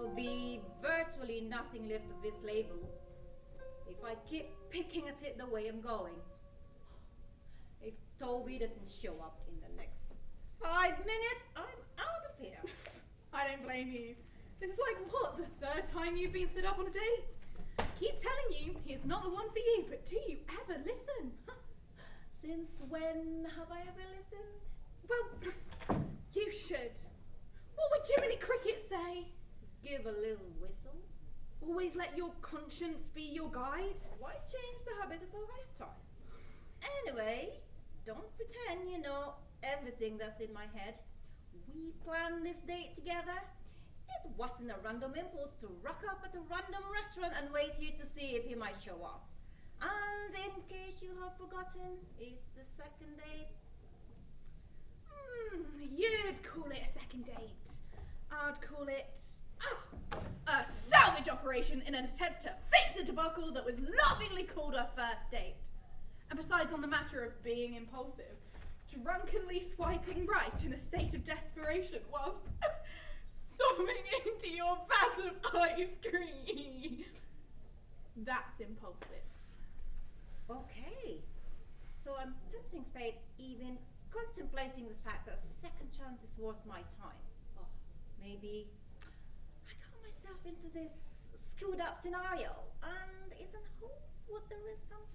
will be virtually nothing left of this label if I keep picking at it the way I'm going. If Toby doesn't show up in the next 5 minutes, I'm out of here. I don't blame you. This is like, what, the third time you've been stood up on a date? I keep telling you, he's not the one for you, but do you ever listen? Since when have I ever listened? Well, you should. What would Jiminy Cricket say? Give a little whistle. Always let your conscience be your guide? Why change the habit of a lifetime? Anyway, don't pretend you know everything that's in my head. We planned this date together. It wasn't a random impulse to rock up at a random restaurant and wait here to see if he might show up. And in case you have forgotten, it's the second date. You'd call it a second date. I'd call it a salvage operation in an attempt to fix the debacle that was lovingly called our first date. And besides, on the matter of being impulsive, drunkenly swiping right in a state of desperation whilst sobbing into your vat of ice cream. That's impulsive. Okay, so I'm tempting fate, even contemplating the fact that a second chance is worth my time. Oh, maybe I got myself into this screwed up scenario, and isn't hope what there is sometimes?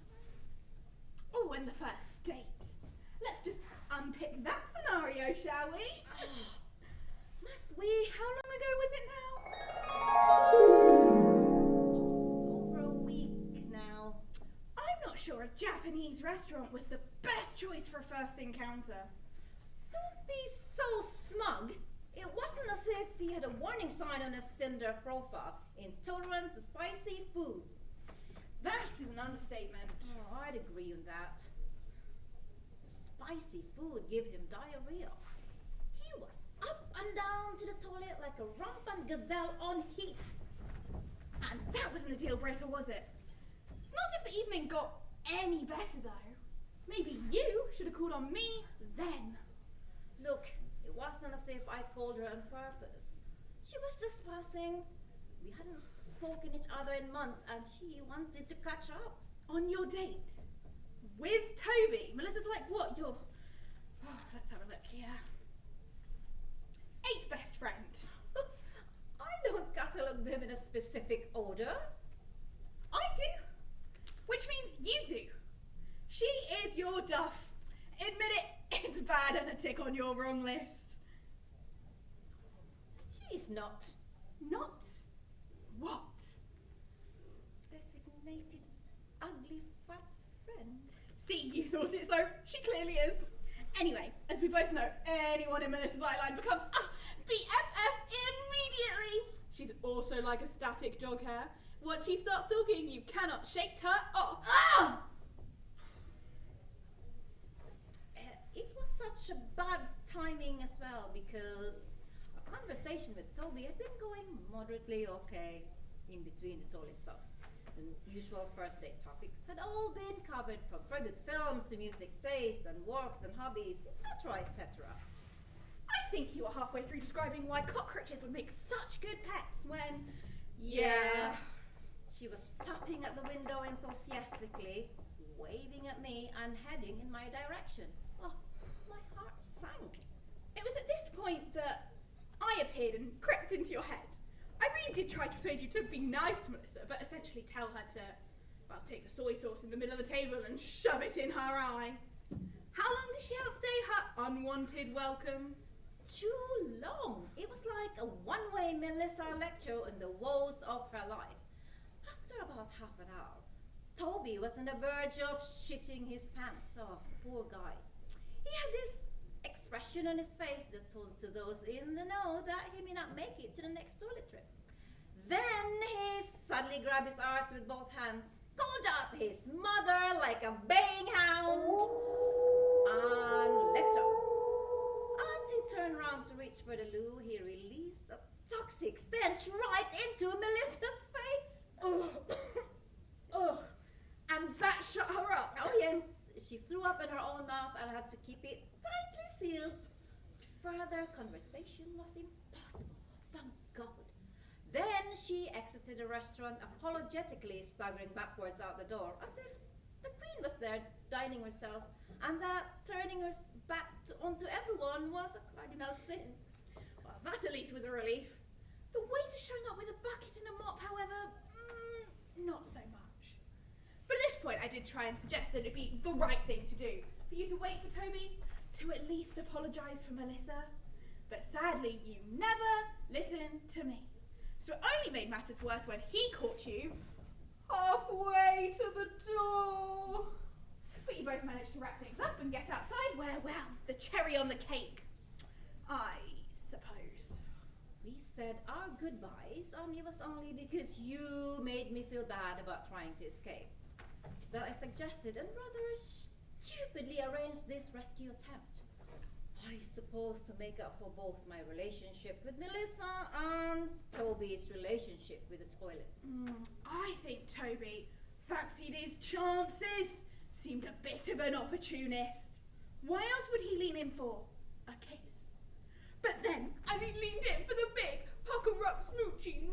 Oh, and the first date. Let's just unpick that scenario, shall we? Must we? How long ago was it now? Just over a week now. I'm not sure a Japanese restaurant was the best choice for a first encounter. Don't be so smug. It wasn't as if he had a warning sign on his Tinder profile. Intolerance to spicy food. That is an understatement. Oh, I'd agree on that. Spicy food gave him diarrhea. He was up and down to the toilet like a rampant gazelle on heat. And that wasn't a deal breaker, was it? It's not as if the evening got any better, though. Maybe you should have called on me then. Look, it wasn't as if I called her on purpose. She was just passing. We hadn't spoken each other in months, and she wanted to catch up. On your date? With Toby? Melissa's like, what? Your... Oh, let's have a look here. 8th best friend. I don't catalog them in a specific order. I do. Which means you do. She is your duff. Admit it, it's bad and a tick on your wrong list. She's not. Not? What? Designated ugly fat friend. See, you thought it so. She clearly is. Anyway, as we both know, anyone in Melissa's outline becomes BFFs immediately. She's also like a static dog hair. Once she starts talking, you cannot shake her off. Ah! It was such a bad timing as well, because a conversation with Toby had been going moderately okay in between the toilet stops. The usual first date topics had all been covered, from favorite films to music taste and works and hobbies, etc., etc. I think you were halfway through describing why cockroaches would make such good pets when... Yeah. She was stopping at the window enthusiastically, waving at me and heading in my direction. Oh, my heart sank. It was at this point that I appeared and crept into your head. I really did try to persuade you to be nice to Melissa, but essentially tell her to, well, take the soy sauce in the middle of the table and shove it in her eye. How long did she outstay her unwanted welcome? Too long. It was like a one-way Melissa lecture on the woes of her life. After about half an hour, Toby was on the verge of shitting his pants. Oh, poor guy. He had this expression on his face that told to those in the know that he may not make it to the next toilet trip. Then he suddenly grabbed his arse with both hands, called out his mother like a baying hound, and left her. As he turned round to reach for the loo, he released a toxic stench right into Melissa's face. Ugh. Ugh. And that shut her up. Oh yes, she threw up in her own mouth and had to keep it tightly sealed. Further conversation was impossible, thank God. Then she exited the restaurant, apologetically staggering backwards out the door, as if the queen was there dining herself, and that turning her back onto everyone was a cardinal sin. Well, that at least was a relief. The waiter showing up with a bucket and a mop, however, not so much. But at this point, I did try and suggest that it'd be the right thing to do for you to wait for Toby to at least apologise for Melissa. But sadly, you never listened to me. So it only made matters worse when he caught you halfway to the door. But you both managed to wrap things up and get outside where, well, the cherry on the cake, I suppose. We said our goodbyes, and it was only because you made me feel bad about trying to escape that I suggested and rather stupidly arranged this rescue attempt. I suppose to make up for both my relationship with Melissa and Toby's relationship with the toilet. I think Toby fancied his chances, seemed a bit of an opportunist. Why else would he lean in for a kiss? But then, as he leaned in for the big pucker-up smoochie,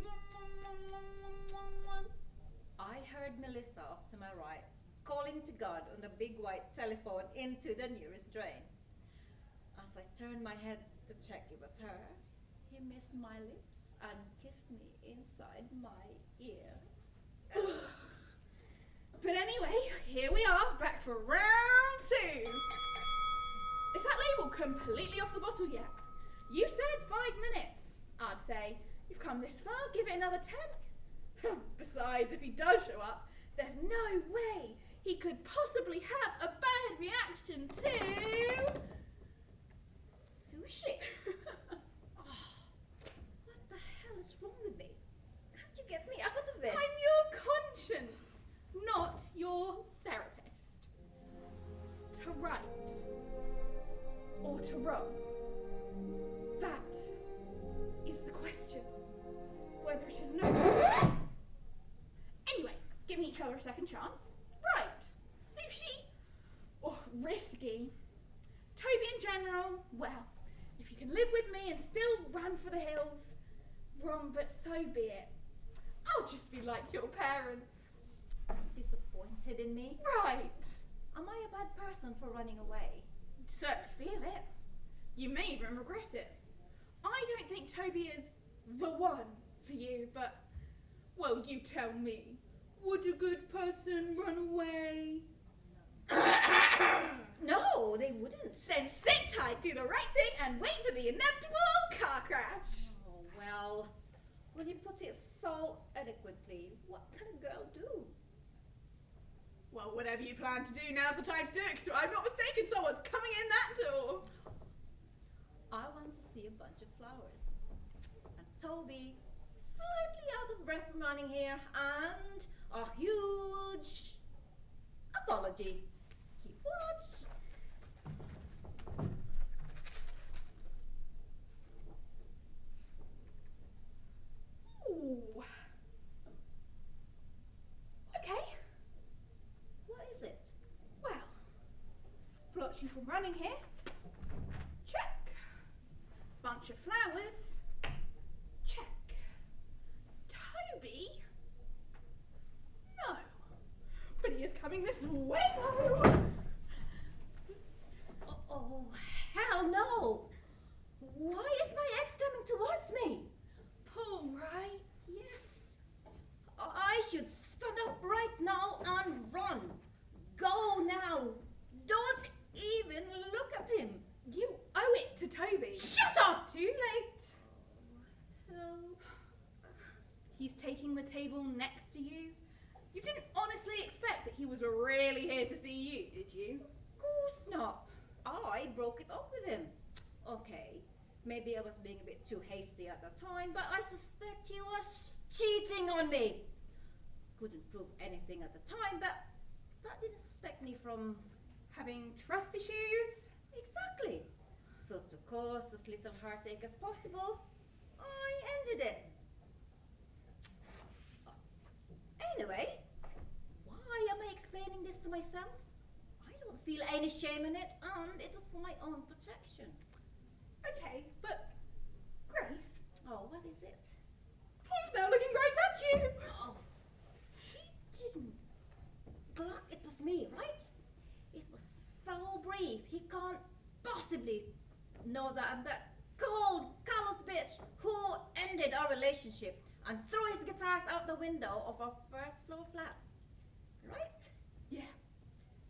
I heard Melissa off to my right, calling to God on the big white telephone into the nearest drain. As I turned my head to check it was her, he missed my lips and kissed me inside my ear. But anyway, here we are, back for round 2. Is that label completely off the bottle yet? You said 5 minutes. I'd say, you've come this far, give it another 10. Besides, if he does show up, there's no way he could possibly have a bad reaction to sushi. What the hell is wrong with me? Can't you get me out of this? I'm your conscience, not your therapist. To right or to wrong? That is the question. Whether it is no. Anyway, giving each other a second chance. Right. Sushi or risky? Toby in general, well, if you can live with me and still run for the hills, wrong, but so be it. I'll just be like your parents. Disappointed in me? Right. Am I a bad person for running away? Certainly feel it. You may even regret it. I don't think Toby is the one for you, but, well, you tell me. Would a good person run away? No, they wouldn't. Then sit tight, do the right thing, and wait for the inevitable car crash. Oh, well, when you put it so eloquently, what can a girl do? Well, whatever you plan to do, now's the time to do it, because I'm not mistaken, someone's coming in that door. I want to see a bunch of flowers. And Toby, slightly out of breath from running here, and a huge apology. Keep watch. Ooh. Okay. What is it? Well, blocks you from running here. Check. Bunch of flowers. Check. Toby? No. But he is coming this way though. Oh, hell no! Why is my ex coming towards me? Paul, right? Yes. I should stand up right now and run. Go now. Don't even look at him. You owe it to Toby. Shut up! Too late. Help. He's taking the table next to you. You didn't honestly expect that he was really here to see you, did you? Of course not. I broke it off with him. Okay, maybe I was being a bit too hasty at the time, but I suspect he was cheating on me. Couldn't prove anything at the time, but that didn't suspect me from... Having trust issues? Exactly. So to cause as little heartache as possible, I ended it. Anyway, why am I explaining this to myself? I don't feel any shame in it, and it was for my own protection. Okay, but Grace, Oh, what is it? his He's now looking right at you. Oh, he didn't. Look, it was me, right? It was so brief. He can't possibly know that I'm that cold, callous bitch who ended our relationship and threw his guitars out the window of our first floor flat. Right? Yeah.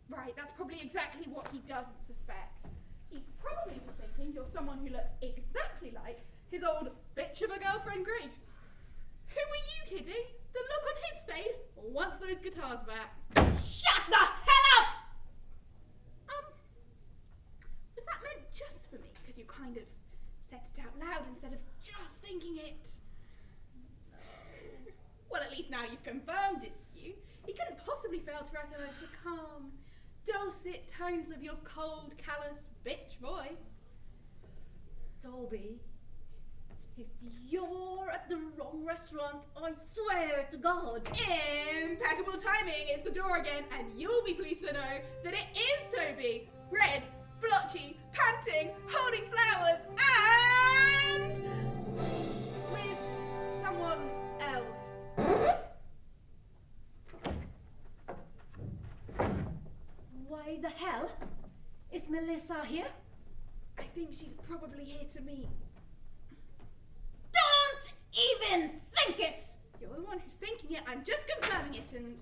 Right, that's probably exactly what he doesn't suspect. He's probably just thinking you're someone who looks exactly like his old bitch of a girlfriend Grace. Who were you kidding? The look on his face wants those guitars back. Shut the hell up! Was that meant just for me? Because you kind of said it out loud instead of just thinking it. Well, at least now you've confirmed it's you. He couldn't possibly fail to recognise the calm, dulcet tones of your cold, callous bitch voice. Toby, if you're at the wrong restaurant, I swear to God. Impeccable timing, it's the door again, and you'll be pleased to know that it is Toby. Red, blotchy, panting, holding flowers, and with someone else. Why the hell is Melissa here? I think she's probably here to meet. Don't even think it! You're the one who's thinking it, I'm just confirming it, and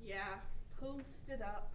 yeah, Paul stood up.